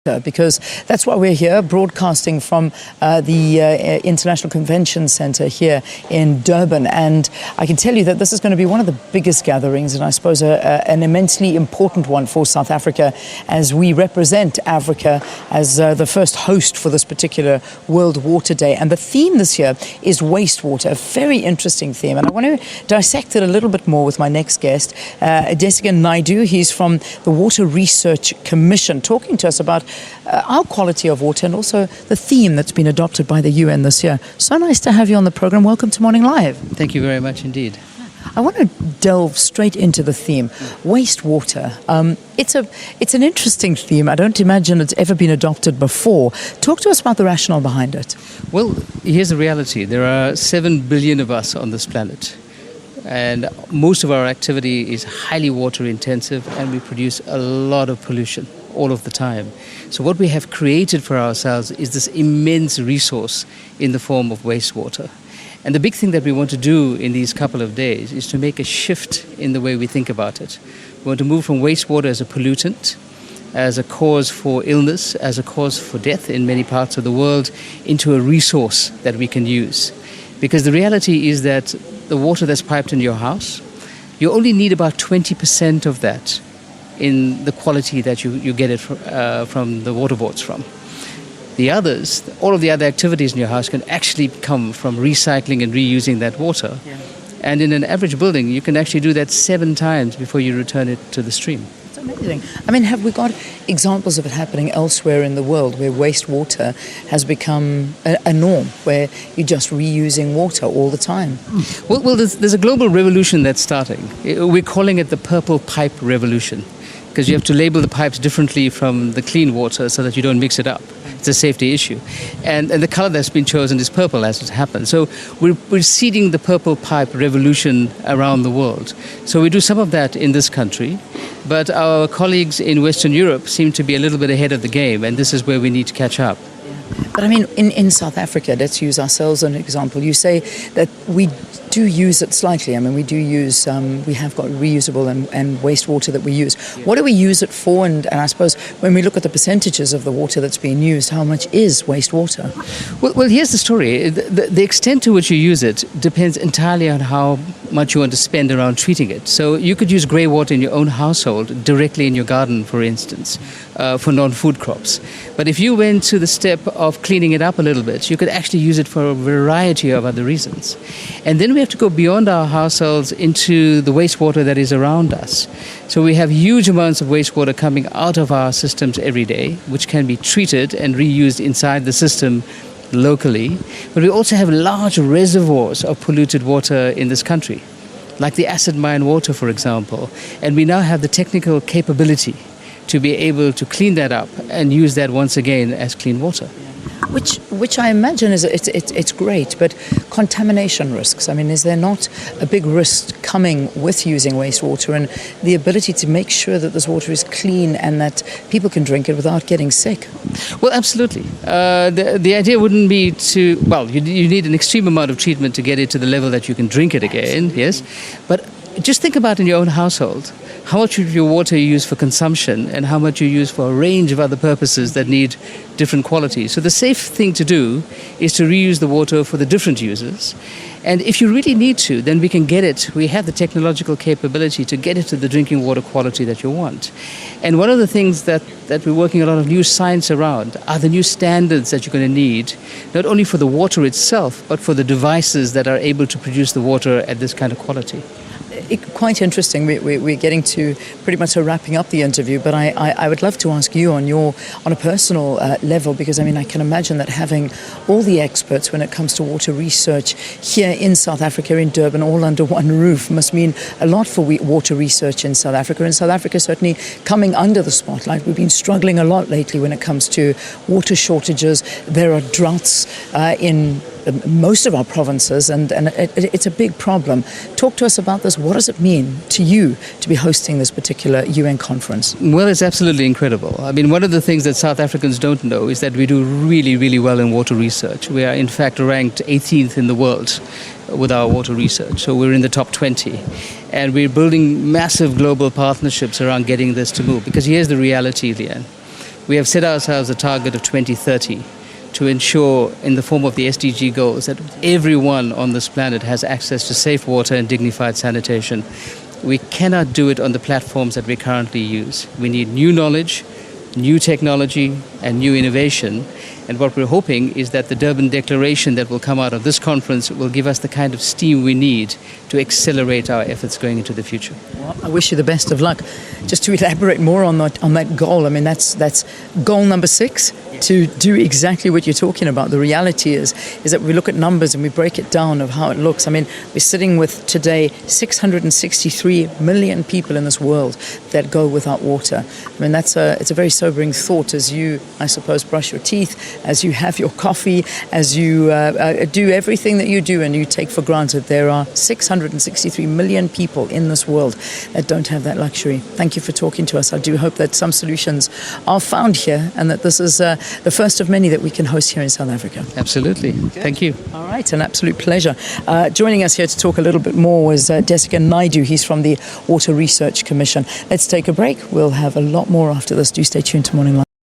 Because that's why we're here, broadcasting from the International Convention Centre here in Durban. And I can tell you that this is going to be one of the biggest gatherings, and I suppose an immensely important one for South Africa, as we represent Africa as the first host for this particular World Water Day. And the theme this year is wastewater, a very interesting theme. And I want to dissect it a little bit more with my next guest, Dhesigen Naidoo. He's from the Water Research Commission, talking to us about our quality of water and also the theme that's been adopted by the UN this year. So nice to have you on the program. Welcome to Morning Live. Thank you very much indeed. I want to delve straight into the theme, wastewater. It's an interesting theme. I don't imagine it's ever been adopted before. Talk to us about the rationale behind it. Well, here's the reality. There are 7 billion of us on this planet. And most of our activity is highly water intensive, and we produce a lot of pollution all of the time. So what we have created for ourselves is this immense resource in the form of wastewater. And the big thing that we want to do in these couple of days is to make a shift in the way we think about it. We want to move from wastewater as a pollutant, as a cause for illness, as a cause for death in many parts of the world, into a resource that we can use. Because the reality is that the water that's piped into your house, you only need about 20% of that in the quality that you get it from the water boards from. The others, all of the other activities in your house can actually come from recycling and reusing that water. Yeah. And in an average building, you can actually do that 7 times before you return it to the stream. It's amazing. I mean, have we got examples of it happening elsewhere in the world where wastewater has become a norm, where you're just reusing water all the time? Well, there's a global revolution that's starting. We're calling it the purple pipe revolution, because you have to label the pipes differently from the clean water so that you don't mix it up. It's a safety issue. And the color that's been chosen is purple, as it happens. So we're seeding the purple pipe revolution around the world. So we do some of that in this country, but our colleagues in Western Europe seem to be a little bit ahead of the game, and this is where we need to catch up. But I mean, in South Africa, let's use ourselves as an example. You say that we do use it slightly. I mean, we do use, we have got reusable and wastewater that we use. Yeah. What do we use it for? And I suppose when we look at the percentages of the water that's being used, how much is wastewater? Well, here's the story. The extent to which you use it depends entirely on how much you want to spend around treating it. So you could use grey water in your own household, directly in your garden, for instance, for non-food crops. But if you went to the step of cleaning it up a little bit, you could actually use it for a variety of other reasons. And then we have to go beyond our households into the wastewater that is around us. So we have huge amounts of wastewater coming out of our systems every day, which can be treated and reused inside the system locally. But we also have large reservoirs of polluted water in this country, like the acid mine water, for example. And we now have the technical capability to be able to clean that up and use that once again as clean water. Which I imagine is it's great, but contamination risks. I mean, is there not a big risk coming with using wastewater and the ability to make sure that this water is clean and that people can drink it without getting sick? Well, absolutely. The idea wouldn't be to, well, you need an extreme amount of treatment to get it to the level that you can drink it again, yes. But just think about in your own household, how much of your water you use for consumption and how much you use for a range of other purposes that need different qualities. So the safe thing to do is to reuse the water for the different uses. And if you really need to, then we can get it. We have the technological capability to get it to the drinking water quality that you want. And one of the things that we're working a lot of new science around are the new standards that you're going to need, not only for the water itself, but for the devices that are able to produce the water at this kind of quality. Quite interesting. We're getting to pretty much wrapping up the interview, but I would love to ask you on a personal level, because I mean, I can imagine that having all the experts when it comes to water research here in South Africa, in Durban, all under one roof must mean a lot for water research in South Africa. And South Africa certainly coming under the spotlight. We've been struggling a lot lately when it comes to water shortages. There are droughts in most of our provinces, and it's a big problem. Talk to us about this. What does it mean to you to be hosting this particular UN conference? Well, it's absolutely incredible. I mean, one of the things that South Africans don't know is that we do really, really well in water research. We are, in fact, ranked 18th in the world with our water research. So we're in the top 20. And we're building massive global partnerships around getting this to move. Because here's the reality, Leanne. We have set ourselves a target of 2030 to ensure, in the form of the SDG goals, that everyone on this planet has access to safe water and dignified sanitation. We cannot do it on the platforms that we currently use. We need new knowledge, new technology, and new innovation. And what we're hoping is that the Durban Declaration that will come out of this conference will give us the kind of steam we need to accelerate our efforts going into the future. Well, I wish you the best of luck. Just to elaborate more on that goal, I mean, that's goal number 6, to do exactly what you're talking about. The reality is that we look at numbers and we break it down of how it looks. I mean, we're sitting with today 663 million people in this world that go without water. I mean, it's a very sobering thought as you, I suppose, brush your teeth, as you have your coffee, as you do everything that you do and you take for granted. There are 663 million people in this world that don't have that luxury. Thank you for talking to us. I do hope that some solutions are found here and that this is the first of many that we can host here in South Africa. Absolutely. Thank you. All right, an absolute pleasure. Joining us here to talk a little bit more was Dhesigen Naidoo. He's from the Water Research Commission. Let's take a break. We'll have a lot more after this. Do stay tuned to Morning Live.